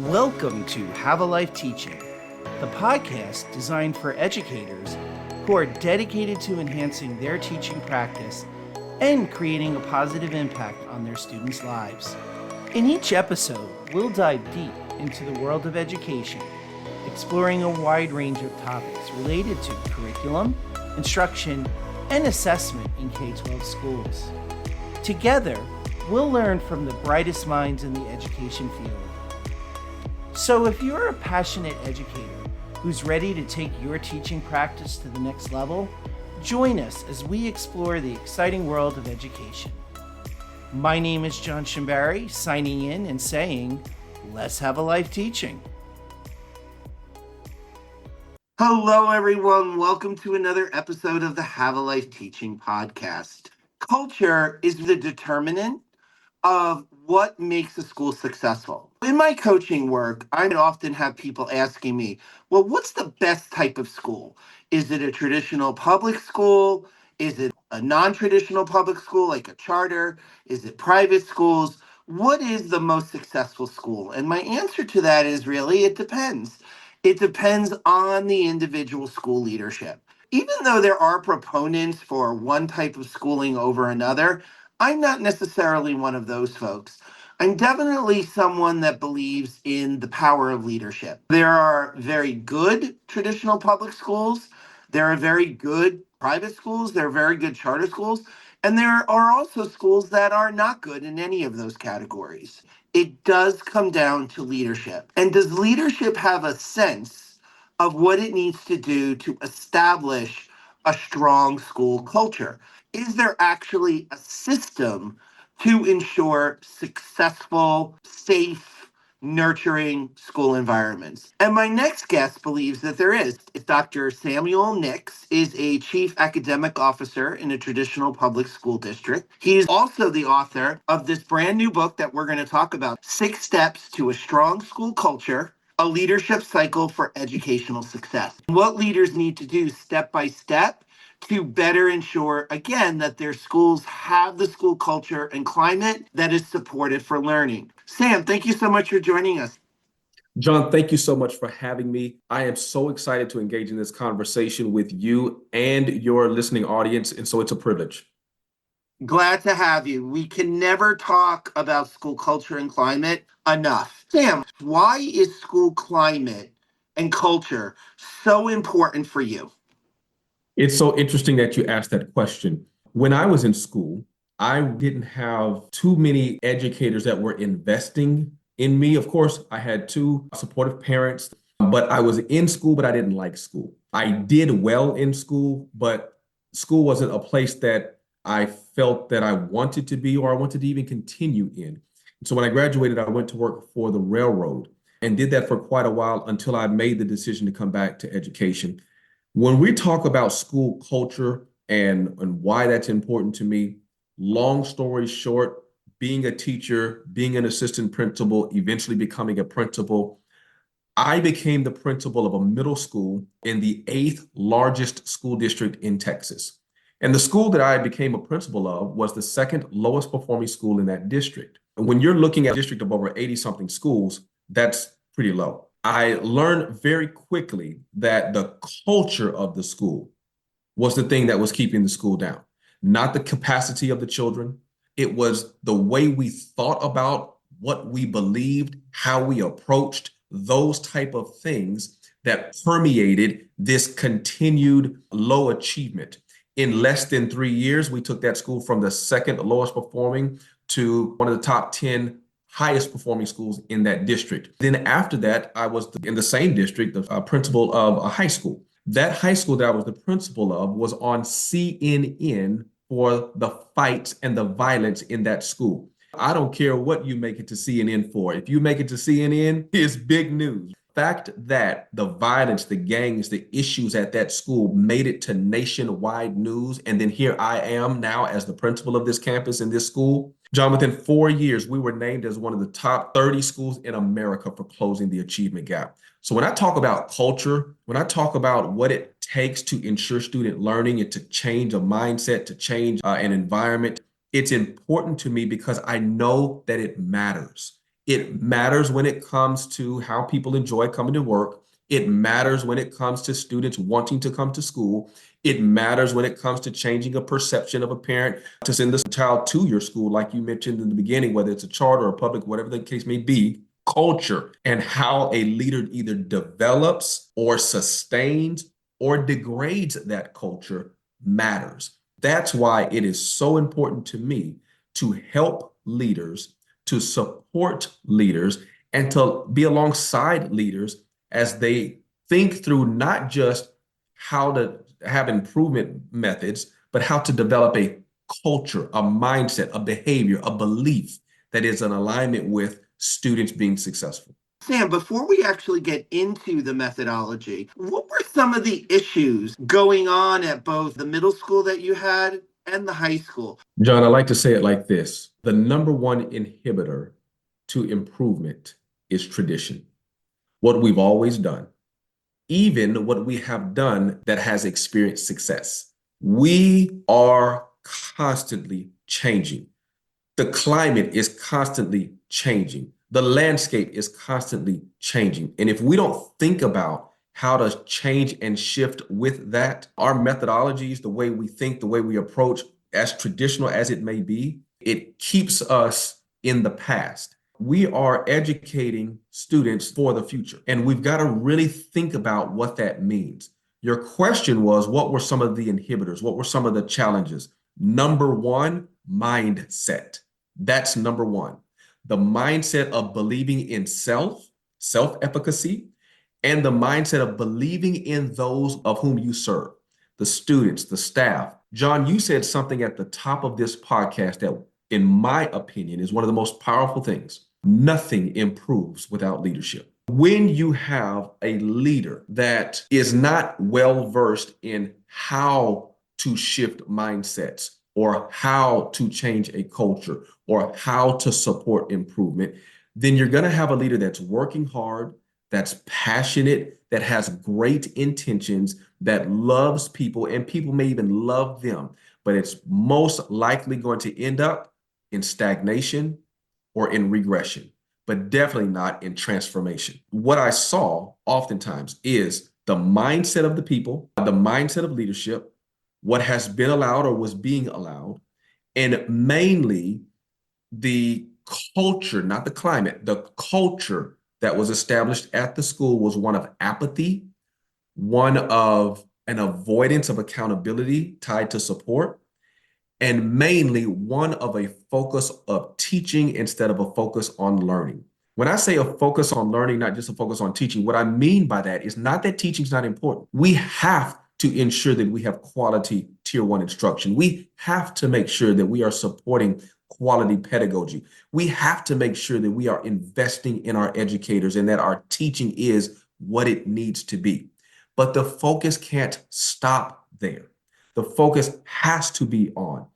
Welcome to Have a Life Teaching, the podcast designed for educators who are dedicated to enhancing their teaching practice and creating a positive impact on their students' lives. In each episode, we'll dive deep into the world of education, exploring a wide range of topics related to curriculum, instruction, and assessment in K-12 schools. Together, we'll learn from the brightest minds in the education field. So if you're a passionate educator who's ready to take your teaching practice to the next level, join us as we explore the exciting world of education. My name is John Shimbari, signing in and saying, let's have a life teaching. Hello, everyone. Welcome to another episode of the Have a Life Teaching podcast. Culture is the determinant of what makes a school successful. In my coaching work, I often have people asking me, well, what's the best type of school? Is it a traditional public school? Is it a non-traditional public school like a charter? Is it private schools? What is the most successful school? And my answer to that is really, it depends. It depends on the individual school leadership. Even though there are proponents for one type of schooling over another, I'm not necessarily one of those folks. I'm definitely someone that believes in the power of leadership. There are very good traditional public schools. There are very good private schools. There are very good charter schools. And there are also schools that are not good in any of those categories. It does come down to leadership. And does leadership have a sense of what it needs to do to establish a strong school culture? Is there actually a system to ensure successful, safe, nurturing school environments? And my next guest believes that there is. Dr. Samuel Nix is a chief academic officer in a traditional public school district. He is also the author of this brand new book that we're going to talk about, 6 Steps to a Strong School Culture, a leadership cycle for educational success. What leaders need to do step by step to better ensure, again, that their schools have the school culture and climate that is supportive for learning. Sam, thank you so much for joining us. John, thank you so much for having me. I am so excited to engage in this conversation with you and your listening audience, and so it's a privilege. Glad to have you. We can never talk about school culture and climate enough. Sam, why is school climate and culture so important for you? It's so interesting that you asked that question. When I was in school, I didn't have too many educators that were investing in me. Of course, I had 2 supportive parents, but I was in school, but I didn't like school. I did well in school, but school wasn't a place that I felt that I wanted to be or I wanted to even continue in. So when I graduated, I went to work for the railroad and did that for quite a while until I made the decision to come back to education. When we talk about school culture and why that's important to me, long story short, being a teacher, being an assistant principal, eventually becoming a principal, I became the principal of a middle school in the 8th largest school district in Texas. And the school that I became a principal of was the 2nd lowest performing school in that district. And when you're looking at a district of over 80 something schools, that's pretty low. I learned very quickly that the culture of the school was the thing that was keeping the school down, not the capacity of the children. It was the way we thought about what we believed, how we approached those type of things that permeated this continued low achievement. In less than 3 years, we took that school from the 2nd lowest performing to one of the top 10 highest performing schools in that district. Then after that, I was in the same district, the principal of a high school. That high school that I was the principal of was on CNN for the fights and the violence in that school. I don't care what you make it to CNN for. If you make it to CNN, it's big news. The fact that the violence, the gangs, the issues at that school made it to nationwide news, and then here I am now as the principal of this campus in this school. John, within 4 years, we were named as one of the top 30 schools in America for closing the achievement gap. So when I talk about culture, when I talk about what it takes to ensure student learning and to change a mindset, to change an environment, it's important to me because I know that it matters. It matters when it comes to how people enjoy coming to work. It matters when it comes to students wanting to come to school. It matters when it comes to changing a perception of a parent to send this child to your school, like you mentioned in the beginning, whether it's a charter or public, whatever the case may be. Culture and how a leader either develops or sustains or degrades that culture matters. That's why it is so important to me to help leaders, to support leaders, and to be alongside leaders as they think through not just how to have improvement methods, but how to develop a culture, a mindset, a behavior, a belief that is in alignment with students being successful. Sam, before we actually get into the methodology, what were some of the issues going on at both the middle school that you had and the high school? John, I like to say it like this. The number one inhibitor to improvement is tradition. What we've always done, even what we have done that has experienced success. We are constantly changing. The climate is constantly changing. The landscape is constantly changing. And if we don't think about how to change and shift with that, our methodologies, the way we think, the way we approach, as traditional as it may be, it keeps us in the past. We are educating students for the future, and we've got to really think about what that means. Your question was, what were some of the inhibitors? What were some of the challenges? Number one, mindset. That's number one. The mindset of believing in self-efficacy, and the mindset of believing in those of whom you serve, the students, the staff. John, you said something at the top of this podcast that, in my opinion, is one of the most powerful things. Nothing improves without leadership. When you have a leader that is not well versed in how to shift mindsets or how to change a culture or how to support improvement, then you're going to have a leader that's working hard, that's passionate, that has great intentions, that loves people, and people may even love them, but it's most likely going to end up in stagnation or in regression, but definitely not in transformation. What I saw oftentimes is the mindset of the people, the mindset of leadership, what has been allowed or was being allowed, and mainly the culture, not the climate, the culture that was established at the school was one of apathy, one of an avoidance of accountability tied to support, and mainly one of a focus of teaching instead of a focus on learning. When I say a focus on learning, not just a focus on teaching, what I mean by that is not that teaching is not important. We have to ensure that we have quality tier one instruction. We have to make sure that we are supporting quality pedagogy. We have to make sure that we are investing in our educators and that our teaching is what it needs to be. But the focus can't stop there. The focus has to be on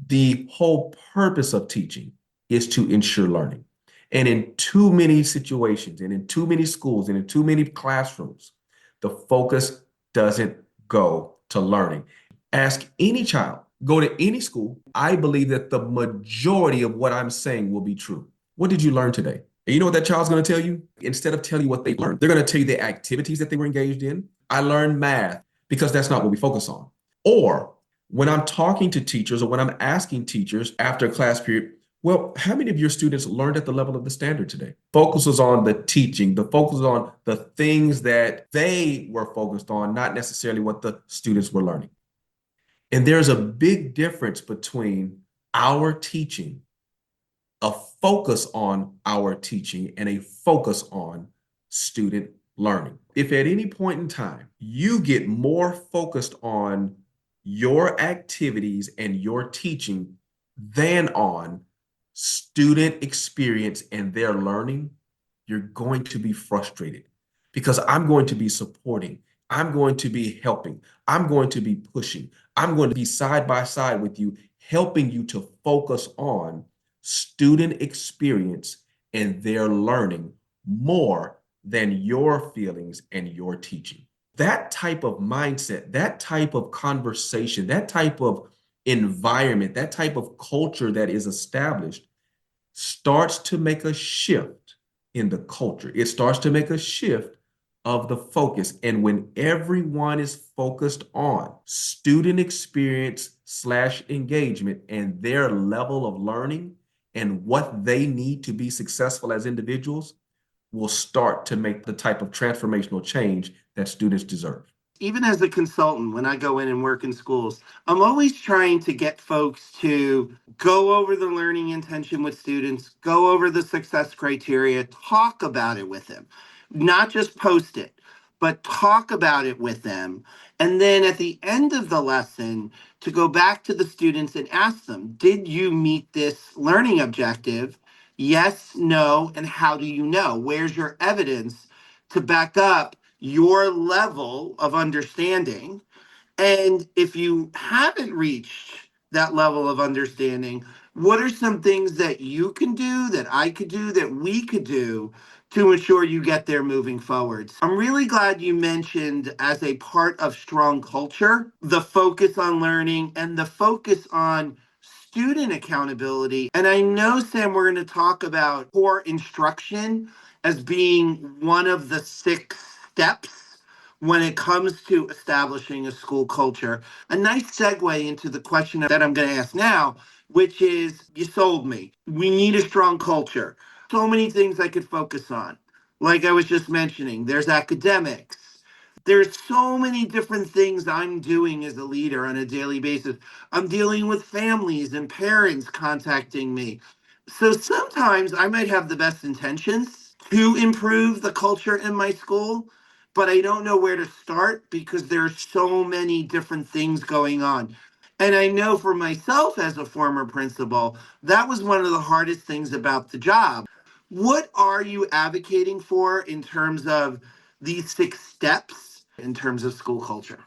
the whole purpose of teaching is to ensure learning. And in too many situations and in too many schools and in too many classrooms, the focus doesn't go to learning. Ask any child, go to any school. I believe that the majority of what I'm saying will be true. What did you learn today? And you know what that child's going to tell you? Instead of telling you what they learned, they're going to tell you the activities that they were engaged in. I learned math because that's not what we focus on. Or when I'm talking to teachers or when I'm asking teachers after a class period, well, how many of your students learned at the level of the standard today? Focuses on the teaching, the focus on the things that they were focused on, not necessarily what the students were learning. And there's a big difference between our teaching, a focus on our teaching, and a focus on student learning. If at any point in time you get more focused on your activities and your teaching than on student experience and their learning, you're going to be frustrated because I'm going to be supporting, I'm going to be helping, I'm going to be pushing, I'm going to be side by side with you, helping you to focus on student experience and their learning more than your feelings and your teaching. That type of mindset, that type of conversation, that type of environment, that type of culture that is established starts to make a shift in the culture. It starts to make a shift of the focus. And when everyone is focused on student experience slash engagement and their level of learning and what they need to be successful as individuals, will start to make the type of transformational change that students deserve. Even as a consultant, when I go in and work in schools, I'm always trying to get folks to go over the learning intention with students, go over the success criteria, talk about it with them, not just post it, but talk about it with them. And then at the end of the lesson, to go back to the students and ask them, did you meet this learning objective? Yes, no, and how do you know? Where's your evidence to back up your level of understanding? And if you haven't reached that level of understanding, what are some things that you can do, that I could do, that we could do to ensure you get there moving forward? I'm really glad you mentioned, as a part of strong culture, the focus on learning and the focus on student accountability. And I know, Sam, we're going to talk about core instruction as being one of the 6 steps when it comes to establishing a school culture. A nice segue into the question that I'm going to ask now, which is, you sold me. We need a strong culture. So many things I could focus on. Like I was just mentioning, there's academics. There's so many different things I'm doing as a leader on a daily basis. I'm dealing with families and parents contacting me. So sometimes I might have the best intentions to improve the culture in my school, but I don't know where to start because there are so many different things going on. And I know for myself as a former principal, that was one of the hardest things about the job. What are you advocating for in terms of these 6 steps in terms of school culture?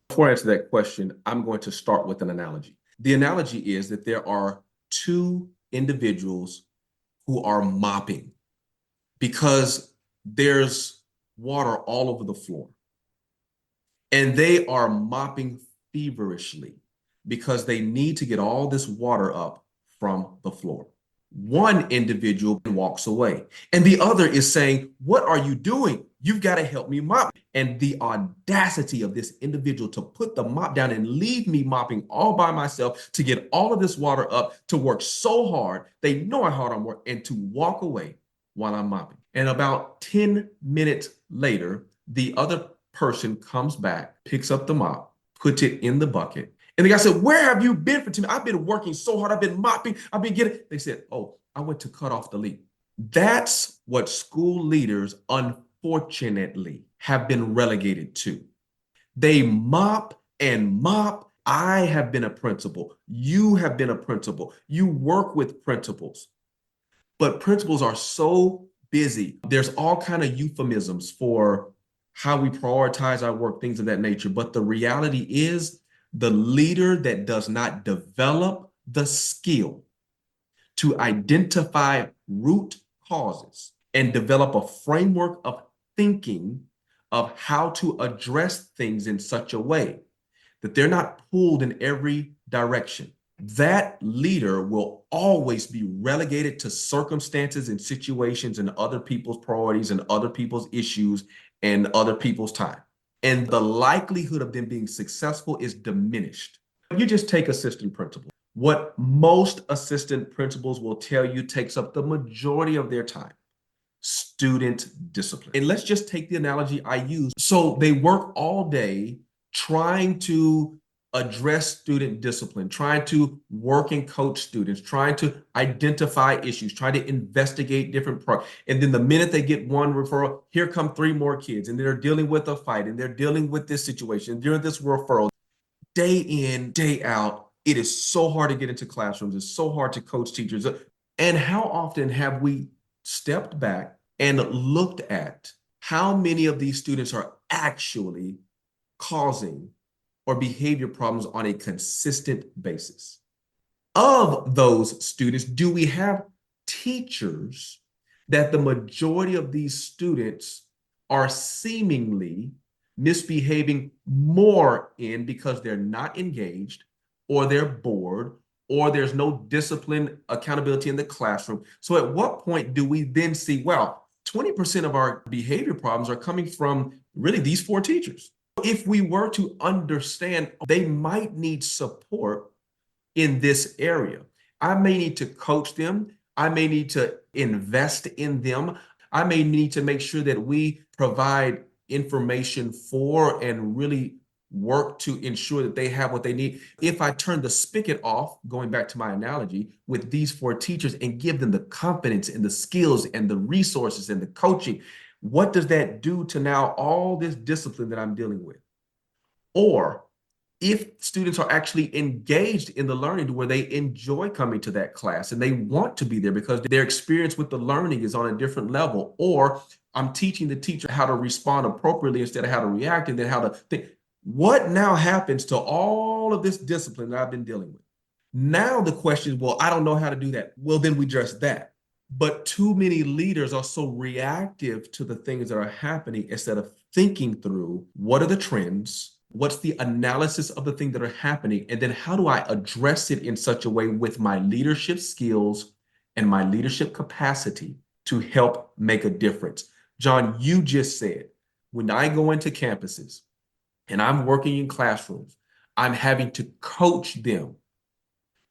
Before I answer that question, I'm going to start with an analogy. The analogy is that there are 2 individuals who are mopping because there's water all over the floor. And they are mopping feverishly because they need to get all this water up from the floor. One individual walks away, and the other is saying, "What are you doing? You've got to help me mop." And the audacity of this individual to put the mop down and leave me mopping all by myself to get all of this water up, to work so hard, they know how hard I'm working, and to walk away while I'm mopping. And about 10 minutes later, the other person comes back, picks up the mop, puts it in the bucket. And the guy said, "Where have you been for 10 minutes? I've been working so hard. I've been mopping. I've been getting." They said, "Oh, I went to cut off the leak." That's what school leaders, unfortunately, have been relegated to. They mop and mop. I have been a principal. You have been a principal. You work with principals. But principals are so busy. There's all kind of euphemisms for how we prioritize our work, things of that nature. But the reality is, the leader that does not develop the skill to identify root causes and develop a framework of thinking of how to address things in such a way that they're not pulled in every direction, that leader will always be relegated to circumstances and situations and other people's priorities and other people's issues and other people's time. And the likelihood of them being successful is diminished. You just take assistant principal. What most assistant principals will tell you takes up the majority of their time: student discipline. And let's just take the analogy I use. So they work all day trying to address student discipline, trying to work and coach students, trying to identify issues, trying to investigate different problems. And then the minute they get one referral, here come 3 more kids, and they're dealing with a fight, and they're dealing with this situation, during this referral. Day in, day out, it is so hard to get into classrooms. It's so hard to coach teachers. And how often have we stepped back and looked at how many of these students are actually causing or behavior problems on a consistent basis? Of those students, do we have teachers that the majority of these students are seemingly misbehaving more in because they're not engaged, or they're bored, or there's no discipline, accountability in the classroom. So at what point do we then see, well, 20% of our behavior problems are coming from really these four teachers? If we were to understand they might need support in this area, I may need to coach them. I may need to invest in them. I may need to make sure that we provide information for and really work to ensure that they have what they need. If I turn the spigot off, going back to my analogy, with these four teachers and give them the confidence and the skills and the resources and the coaching, what does that do to now all this discipline that I'm dealing with? Or if students are actually engaged in the learning to where they enjoy coming to that class and they want to be there because their experience with the learning is on a different level, or I'm teaching the teacher how to respond appropriately instead of how to react and then how to think. What now happens to all of this discipline that I've been dealing with? Now the question is, well, I don't know how to do that. Well, then we address that. But too many leaders are so reactive to the things that are happening instead of thinking through what are the trends, what's the analysis of the things that are happening, and then how do I address it in such a way with my leadership skills and my leadership capacity to help make a difference. John, you just said, when I go into campuses and I'm working in classrooms, I'm having to coach them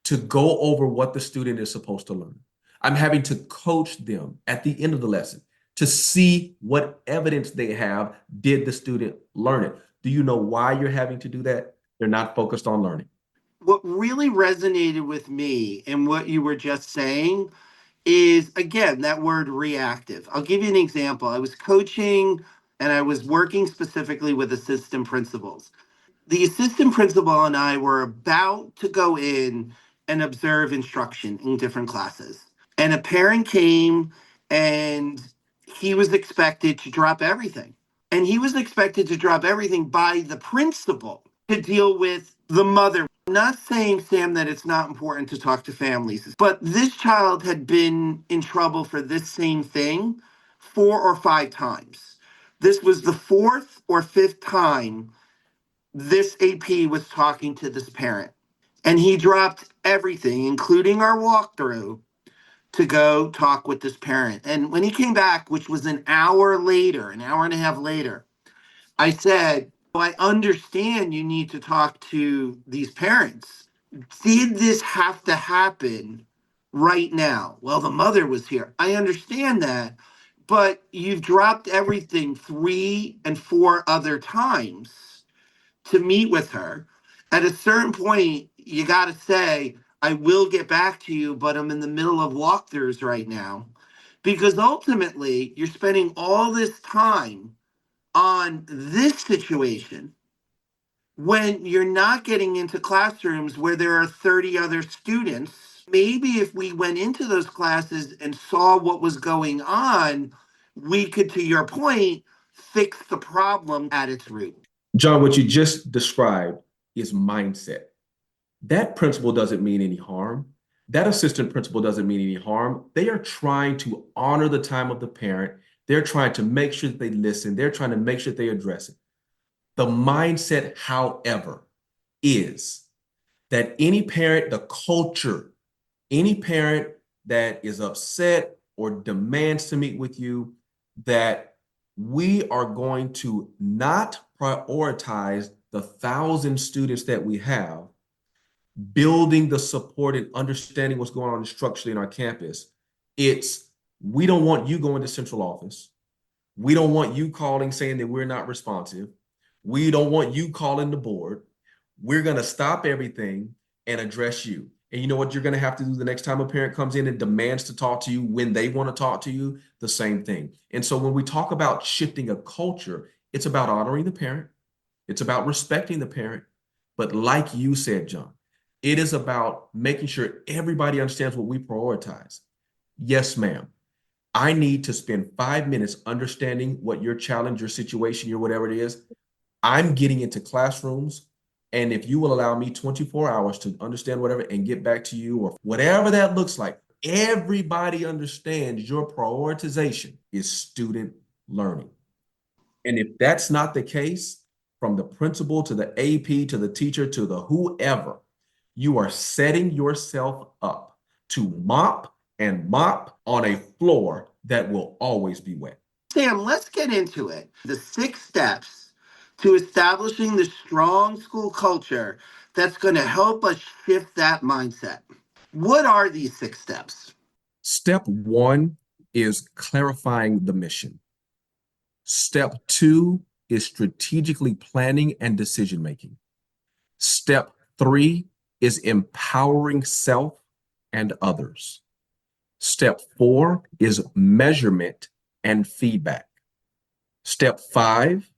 to go over what the student is supposed to learn. I'm having to coach them at the end of the lesson to see what evidence they have. Did the student learn it? Do you know why you're having to do that? They're not focused on learning. What really resonated with me and what you were just saying is, again, that word reactive. I'll give you an example. I was coaching and I was working specifically with assistant principals. The assistant principal and I were about to go in and observe instruction in different classes. And a parent came and he was expected to drop everything. And he was expected to drop everything by the principal to deal with the mother. I'm not saying, Sam, that it's not important to talk to families, but this child had been in trouble for this same thing 4 or 5 times. This was the fourth or fifth time this AP was talking to this parent. And he dropped everything, including our walkthrough, to go talk with this parent. And when he came back, which was an hour later, an hour and a half later, I said, well, I understand you need to talk to these parents. Did this have to happen right now? Well, the mother was here. I understand that, but you've dropped everything 3 and 4 other times to meet with her. At a certain point, you got to say, I will get back to you, but I'm in the middle of walkthroughs right now. Because ultimately, you're spending all this time on this situation when you're not getting into classrooms where there are 30 other students. Maybe if we went into those classes and saw what was going on, we could, to your point, fix the problem at its root. John, what you just described is mindset. That principal doesn't mean any harm. That assistant principal doesn't mean any harm. They are trying to honor the time of the parent. They're trying to make sure that they listen. They're trying to make sure that they address it. The mindset, however, is that any parent, the culture, any parent that is upset or demands to meet with you, that we are going to not prioritize the 1,000 students that we have, building the support and understanding what's going on structurally in our campus. It's, we don't want you going to central office. We don't want you calling saying that we're not responsive. We don't want you calling the board. We're going to stop everything and address you. And you know what you're going to have to do the next time a parent comes in and demands to talk to you when they want to talk to you? The same thing. And so when we talk about shifting a culture, it's about honoring the parent. It's about respecting the parent. But like you said, John, it is about making sure everybody understands what we prioritize. Yes, ma'am. I need to spend 5 minutes understanding what your challenge, your situation, your whatever it is. I'm getting into classrooms. And if you will allow me 24 hours to understand whatever and get back to you or whatever that looks like, everybody understands your prioritization is student learning. And if that's not the case, from the principal to the AP to the teacher to the whoever, You are setting yourself up to mop and mop on a floor that will always be wet. Sam, let's get into it. The 6 steps to establishing the strong school culture that's going to help us shift that mindset. What are these 6 steps? Step one is clarifying the mission. Step two is strategically planning and decision making. Step three is empowering self and others. Step four is measurement and feedback. Step five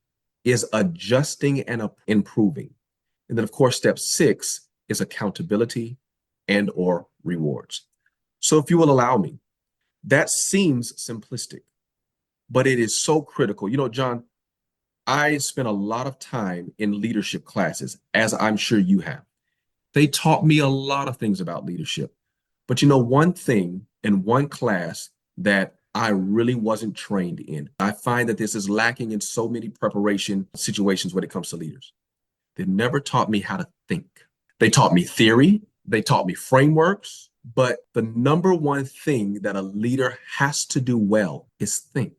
is adjusting and improving. And then, of course, step six is accountability and or rewards. So if you will allow me, that seems simplistic, but it is so critical. You know, John, I spent a lot of time in leadership classes, as I'm sure you have. They taught me a lot of things about leadership. But you know, one thing in one class that I really wasn't trained in, I find that this is lacking in so many preparation situations when it comes to leaders. They never taught me how to think. They taught me theory, they taught me frameworks, but the number one thing that a leader has to do well is think.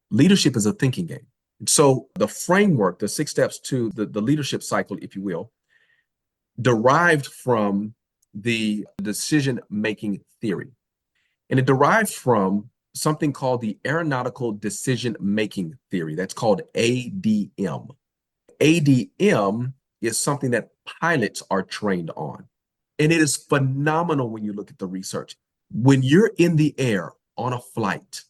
Leadership is a thinking game. So the framework, the 6 steps to the leadership cycle, if you will, derived from the decision-making theory. And it derived from something called the aeronautical decision-making theory. That's called ADM. ADM is something that pilots are trained on. And it is phenomenal when you look at the research. When you're in the air on a flight,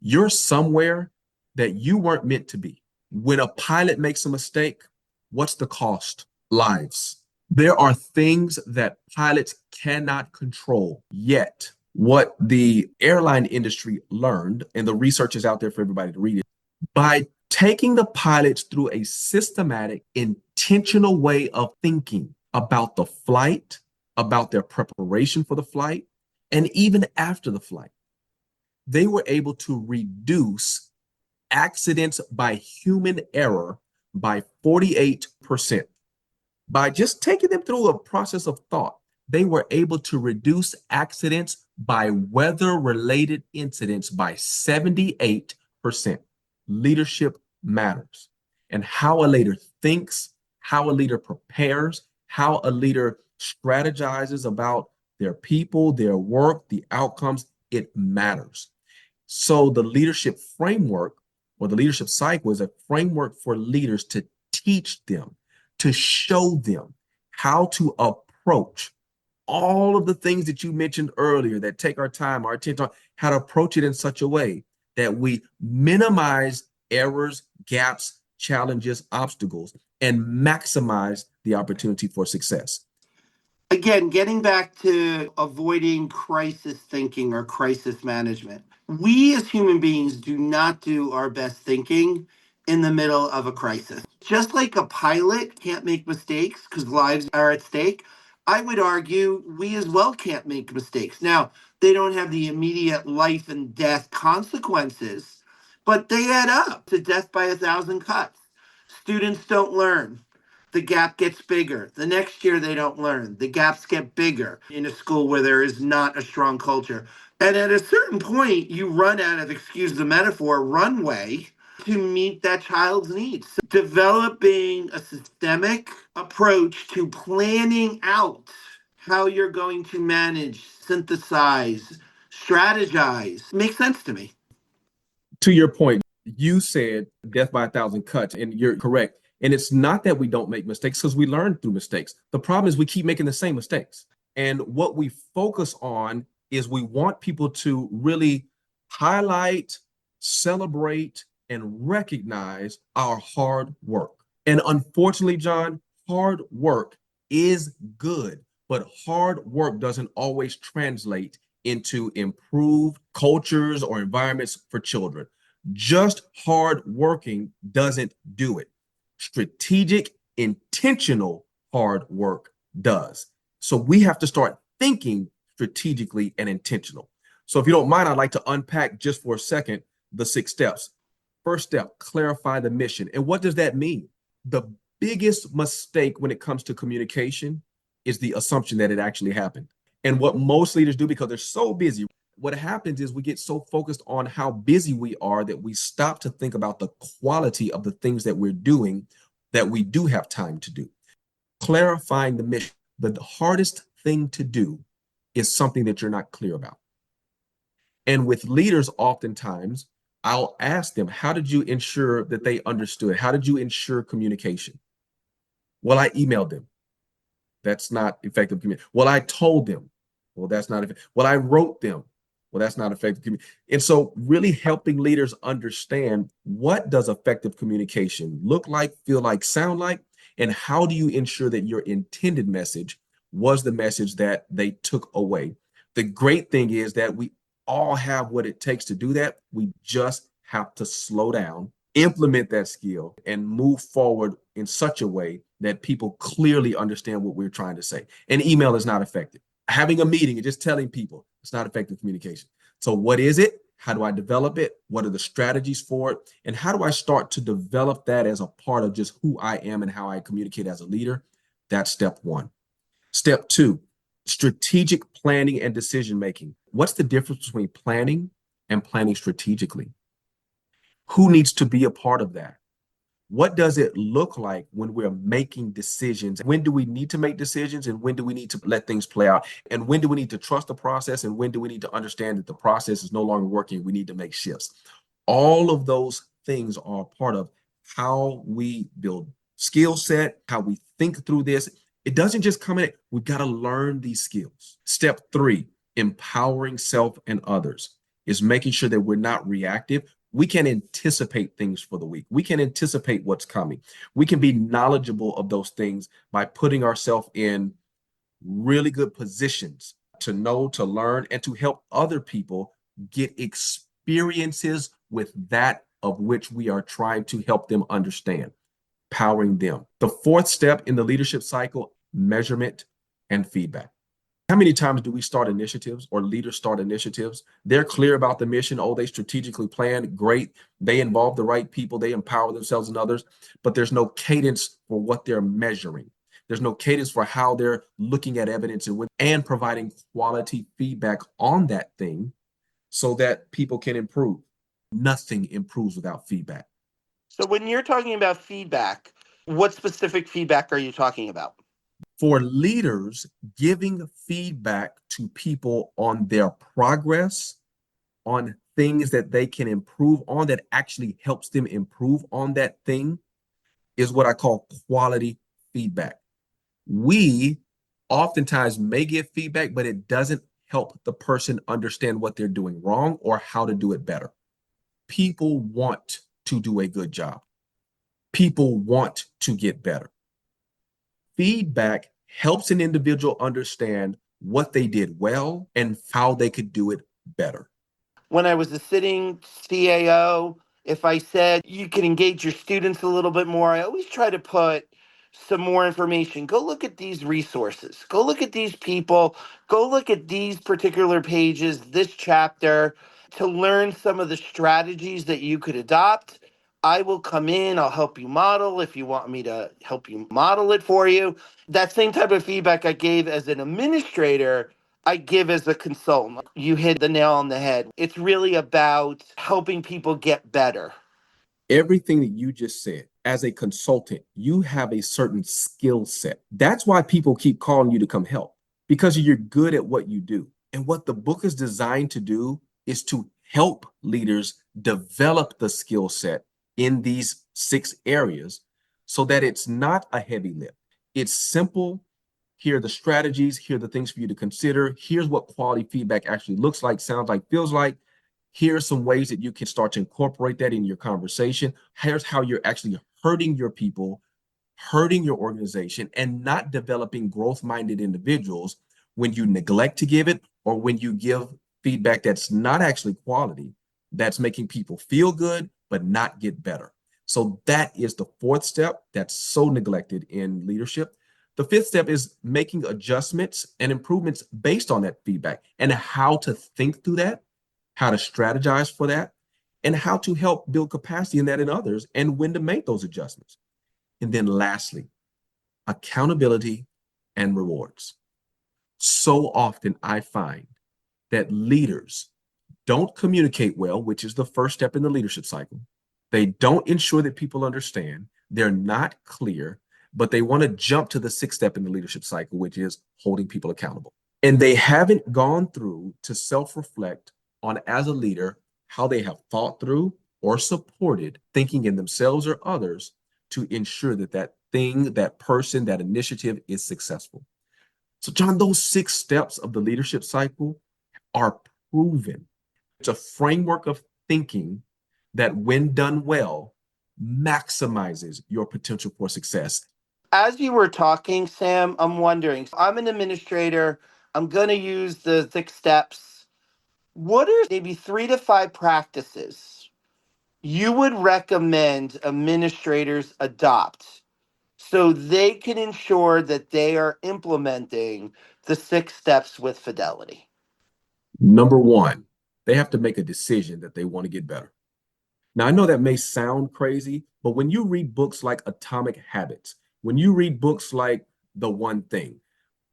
you're somewhere that you weren't meant to be. When a pilot makes a mistake, what's the cost? Lives. There are things that pilots cannot control yet. What the airline industry learned, and the research is out there for everybody to read it, by taking the pilots through a systematic, intentional way of thinking about the flight, about their preparation for the flight, and even after the flight, they were able to reduce accidents by human error by 48%. By just taking them through a process of thought, they were able to reduce accidents by weather-related incidents by 78%. Leadership matters. And how a leader thinks, how a leader prepares, how a leader strategizes about their people, their work, the outcomes, it matters. So the leadership framework or the leadership cycle is a framework for leaders to teach them, to show them how to approach all of the things that you mentioned earlier that take our time, our attention, how to approach it in such a way that we minimize errors, gaps, challenges, obstacles, and maximize the opportunity for success. Again, getting back to avoiding crisis thinking or crisis management, we as human beings do not do our best thinking in the middle of a crisis. Just like a pilot can't make mistakes because lives are at stake, I would argue we as well can't make mistakes. Now, they don't have the immediate life and death consequences, but they add up to death by 1,000 cuts. Students don't learn. The gap gets bigger. The next year they don't learn. The gaps get bigger in a school where there is not a strong culture. And at a certain point, you run out of, excuse the metaphor, runway to meet that child's needs. So developing a systemic approach to planning out how you're going to manage, synthesize, strategize makes sense to me. To your point, you said death by 1,000 cuts, and you're correct. And it's not that we don't make mistakes because we learn through mistakes. The problem is we keep making the same mistakes. And what we focus on is we want people to really highlight, celebrate, and recognize our hard work. And unfortunately, John, hard work is good, but hard work doesn't always translate into improved cultures or environments for children. Just hard working doesn't do it. Strategic, intentional hard work does. So we have to start thinking strategically and intentional. So if you don't mind, I'd like to unpack just for a second the 6 steps. First step, clarify the mission. And what does that mean? The biggest mistake when it comes to communication is the assumption that it actually happened. And what most leaders do, because they're so busy, what happens is we get so focused on how busy we are that we stop to think about the quality of the things that we're doing that we do have time to do. Clarifying the mission. The hardest thing to do is something that you're not clear about. And with leaders, oftentimes, I'll ask them, how did you ensure that they understood? How did you ensure communication? Well, I emailed them. That's not effective communication. Well, I told them. Well, that's not effective. Well, I wrote them. Well, that's not effective communication. And so really helping leaders understand, what does effective communication look like, feel like, sound like, and how do you ensure that your intended message was the message that they took away? The great thing is that we all have what it takes to do that. We just have to slow down, implement that skill, and move forward in such a way that people clearly understand what we're trying to say. An email is not effective. Having a meeting and just telling people, it's not effective communication. So what is it? How do I develop it? What are the strategies for it? And how do I start to develop that as a part of just who I am and how I communicate as a leader? That's step one. Step two, strategic planning and decision making. What's the difference between planning and planning strategically? Who needs to be a part of that? What does it look like when we're making decisions? When do we need to make decisions, and when do we need to let things play out? And when do we need to trust the process, and when do we need to understand that the process is no longer working? We need to make shifts. All of those things are part of how we build skill set, how we think through this. It doesn't just come in. We've got to learn these skills. Step three, empowering self and others, is making sure that we're not reactive. We can anticipate things for the week. We can anticipate what's coming. We can be knowledgeable of those things by putting ourselves in really good positions to know, to learn, and to help other people get experiences with that of which we are trying to help them understand, powering them. The fourth step in the leadership cycle, measurement and feedback. How many times do we start initiatives, or leaders start initiatives? They're clear about the mission. Oh, they strategically planned. Great. They involve the right people. They empower themselves and others, but there's no cadence for what they're measuring. There's no cadence for how they're looking at evidence and providing quality feedback on that thing so that people can improve. Nothing improves without feedback. So when you're talking about feedback, what specific feedback are you talking about? For leaders, giving feedback to people on their progress, on things that they can improve on that actually helps them improve on that thing, is what I call quality feedback. We oftentimes may give feedback, but it doesn't help the person understand what they're doing wrong or how to do it better. People want to do a good job. People want to get better. Feedback helps an individual understand what they did well and how they could do it better. When I was a sitting CAO, if I said you can engage your students a little bit more, I always try to put some more information. Go look at these resources. Go look at these people. Go look at these particular pages, this chapter, to learn some of the strategies that you could adopt. I will come in, I'll help you model if you want me to help you model it for you. That same type of feedback I gave as an administrator, I give as a consultant. You hit the nail on the head. It's really about helping people get better. Everything that you just said, as a consultant, you have a certain skill set. That's why people keep calling you to come help, because you're good at what you do. And what the book is designed to do is to help leaders develop the skill set in these 6 areas so that it's not a heavy lift. It's simple. Here are the strategies. Here are the things for you to consider. Here's what quality feedback actually looks like, sounds like, feels like. Here are some ways that you can start to incorporate that in your conversation. Here's how you're actually hurting your people, hurting your organization, and not developing growth-minded individuals when you neglect to give it, or when you give feedback that's not actually quality, that's making people feel good but not get better. So that is the fourth step that's so neglected in leadership. The fifth step is making adjustments and improvements based on that feedback, and how to think through that, how to strategize for that, and how to help build capacity in that in others, and when to make those adjustments. And then lastly, accountability and rewards. So often I find that leaders don't communicate well, which is the first step in the leadership cycle. They don't ensure that people understand. They're not clear, but they want to jump to the sixth step in the leadership cycle, which is holding people accountable. And they haven't gone through to self-reflect on, as a leader, how they have thought through or supported thinking in themselves or others to ensure that that thing, that person, that initiative is successful. So, John, those six steps of the leadership cycle are proven. It's a framework of thinking that, when done well, maximizes your potential for success. As you were talking, Sam, I'm wondering, I'm an administrator. I'm going to use the 6 steps. What are maybe 3 to 5 practices you would recommend administrators adopt so they can ensure that they are implementing the 6 steps with fidelity? Number one, they have to make a decision that they want to get better. Now, I know that may sound crazy, but when you read books like Atomic Habits, when you read books like The One Thing,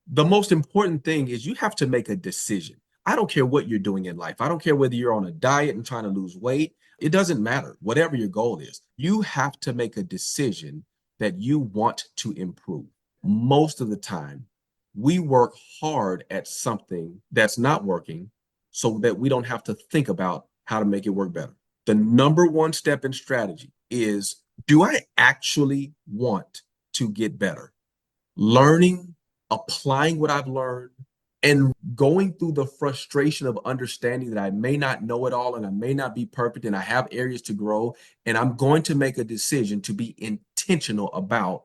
the most important thing is you have to make a decision. I don't care what you're doing in life. I don't care whether you're on a diet and trying to lose weight. It doesn't matter. Whatever your goal is, you have to make a decision that you want to improve. Most of the time, we work hard at something that's not working so that we don't have to think about how to make it work better. The number one step in strategy is, do I actually want to get better? Learning, applying what I've learned, and going through the frustration of understanding that I may not know it all and I may not be perfect and I have areas to grow. And I'm going to make a decision to be intentional about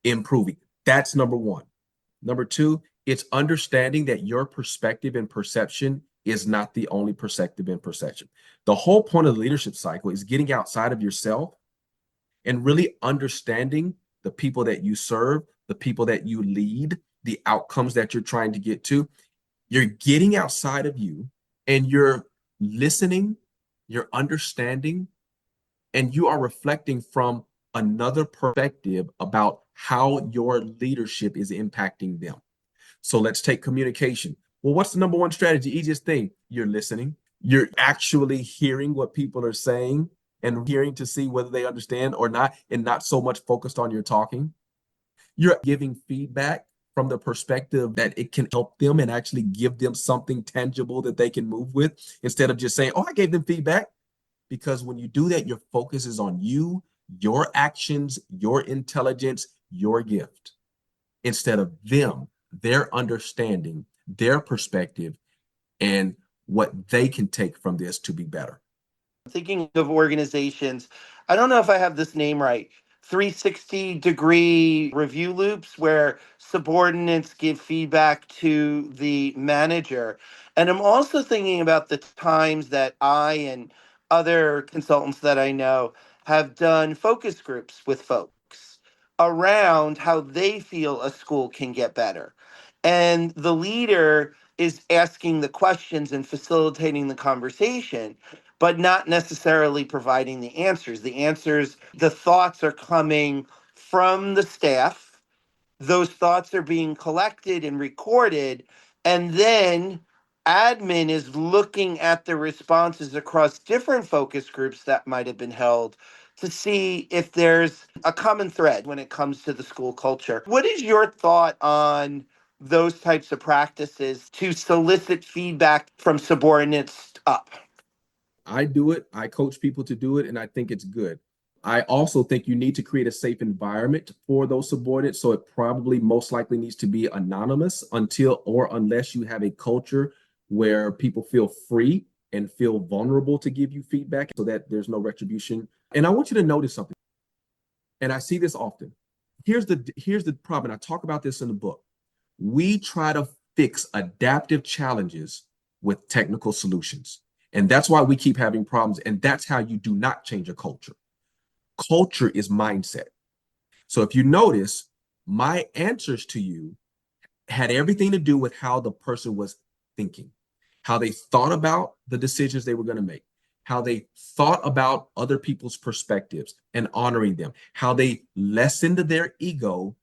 improving. That's number one. Number two, it's understanding that your perspective and perception is not the only perspective and perception. The whole point of the leadership cycle is getting outside of yourself and really understanding the people that you serve, the people that you lead, the outcomes that you're trying to get to. You're getting outside of you and you're listening, you're understanding, and you are reflecting from another perspective about how your leadership is impacting them. So let's take communication. Well, what's the number one strategy? Easiest thing, you're listening. You're actually hearing what people are saying and hearing to see whether they understand or not, and not so much focused on your talking. You're giving feedback from the perspective that it can help them and actually give them something tangible that they can move with, instead of just saying, oh, I gave them feedback. Because when you do that, your focus is on you, your actions, your intelligence, your gift, instead of them, their understanding, their perspective, and what they can take from this to be better. Thinking of organizations, I don't know if I have this name right. 360-degree review loops where subordinates give feedback to the manager. And I'm also thinking about the times that I and other consultants that I know have done focus groups with folks around how they feel a school can get better. And the leader is asking the questions and facilitating the conversation, but not necessarily providing the answers. The answers, the thoughts are coming from the staff. Those thoughts are being collected and recorded. And then admin is looking at the responses across different focus groups that might have been held to see if there's a common thread when it comes to the school culture. What is your thought on those types of practices to solicit feedback from subordinates up? I do it, I coach people to do it, and I think it's good. I also think you need to create a safe environment for those subordinates. So it probably most likely needs to be anonymous until or unless you have a culture where people feel free and feel vulnerable to give you feedback so that there's no retribution. And I want you to notice something, and I see this often. Here's the problem. And I talk about this in the book. We try to fix adaptive challenges with technical solutions. And that's why we keep having problems. And that's how you do not change a culture. Culture is mindset. So if you notice, my answers to you had everything to do with how the person was thinking, how they thought about the decisions they were going to make, how they thought about other people's perspectives and honoring them, how they lessened their ego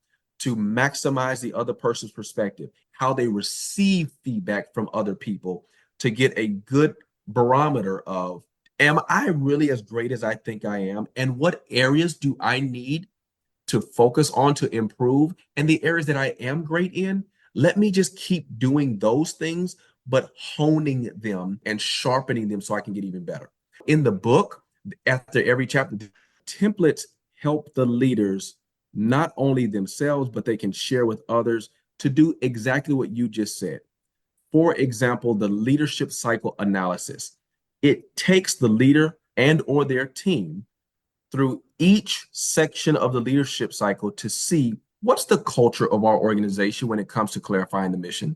to maximize the other person's perspective, how they receive feedback from other people, to get a good barometer of, am I really as great as I think I am? And what areas do I need to focus on to improve? And the areas that I am great in, let me just keep doing those things, but honing them and sharpening them so I can get even better. In the book, after every chapter, templates help the leaders, not only themselves, but they can share with others to do exactly what you just said. For example, the leadership cycle analysis. It takes the leader and or their team through each section of the leadership cycle to see what's the culture of our organization when it comes to clarifying the mission.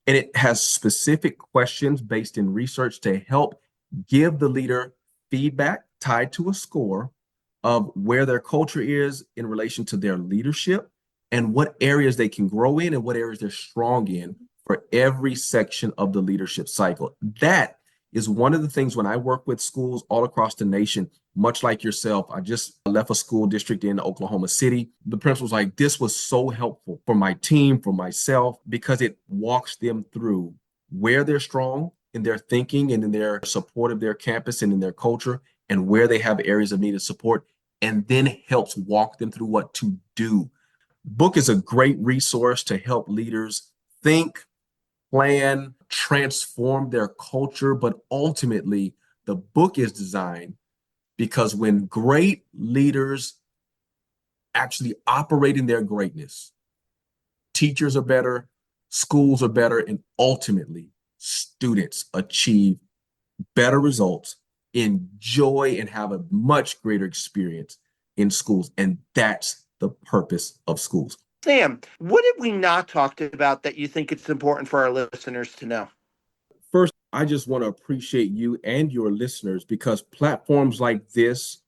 And it has specific questions based in research to help give the leader feedback tied to a score of where their culture is in relation to their leadership and what areas they can grow in and what areas they're strong in for every section of the leadership cycle. That is one of the things when I work with schools all across the nation, much like yourself. I just left a school district in Oklahoma City. The principal's like, this was so helpful for my team, for myself, because it walks them through where they're strong in their thinking and in their support of their campus and in their culture, and where they have areas of needed support, and then helps walk them through what to do. Book is a great resource to help leaders think, plan, transform their culture, but ultimately the book is designed because when great leaders actually operate in their greatness, teachers are better, schools are better, and ultimately students achieve better results, enjoy and have a much greater experience in schools. And that's the purpose of schools. Sam, what did we not talk about that you think it's important for our listeners to know? First, I just want to appreciate you and your listeners because platforms like this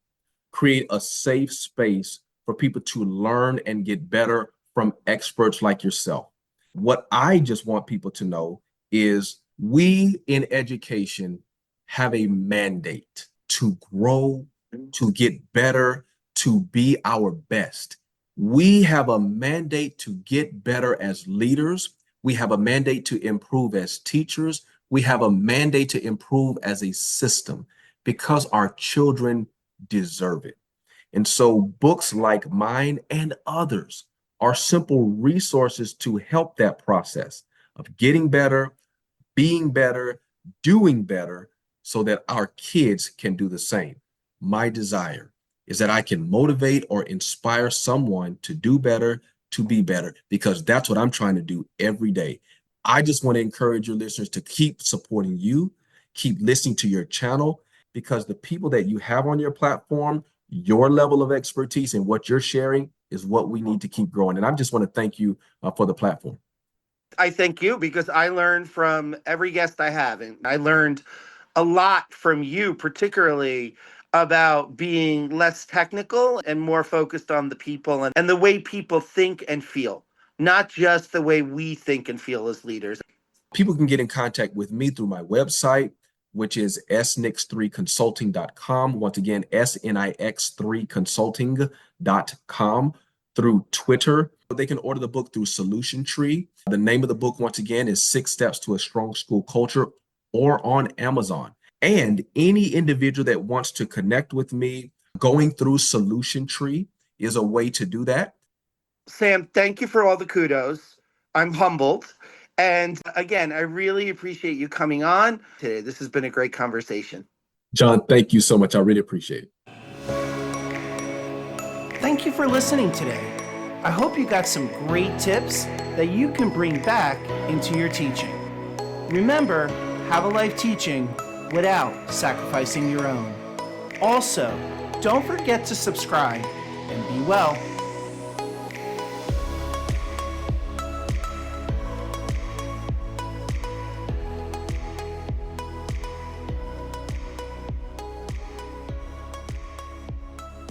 create a safe space for people to learn and get better from experts like yourself. What I just want people to know is we in education have a mandate to grow, to get better, to be our best. We have a mandate to get better as leaders. We have a mandate to improve as teachers. We have a mandate to improve as a system because our children deserve it. And so books like mine and others are simple resources to help that process of getting better, being better, doing better so that our kids can do the same. My desire is that I can motivate or inspire someone to do better, to be better, because that's what I'm trying to do every day. I just want to encourage your listeners to keep supporting you, keep listening to your channel, because the people that you have on your platform, your level of expertise and what you're sharing is what we need to keep growing. And I just want to thank you for the platform. I thank you because I learned from every guest I have, and I learned a lot from you, particularly about being less technical and more focused on the people and the way people think and feel, not just the way we think and feel as leaders. People can get in contact with me through my website, which is snix3consulting.com. Once again, snix3consulting.com. Through Twitter. They can order the book through Solution Tree. The name of the book, once again, is 6 Steps to a Strong School Culture, or on Amazon. And any individual that wants to connect with me, going through Solution Tree is a way to do that. Sam, thank you for all the kudos. I'm humbled. And again, I really appreciate you coming on today. This has been a great conversation. John, thank you so much. I really appreciate it. Thank you for listening today. I hope you got some great tips that you can bring back into your teaching. Remember, have a life teaching without sacrificing your own. Also, don't forget to subscribe and be well.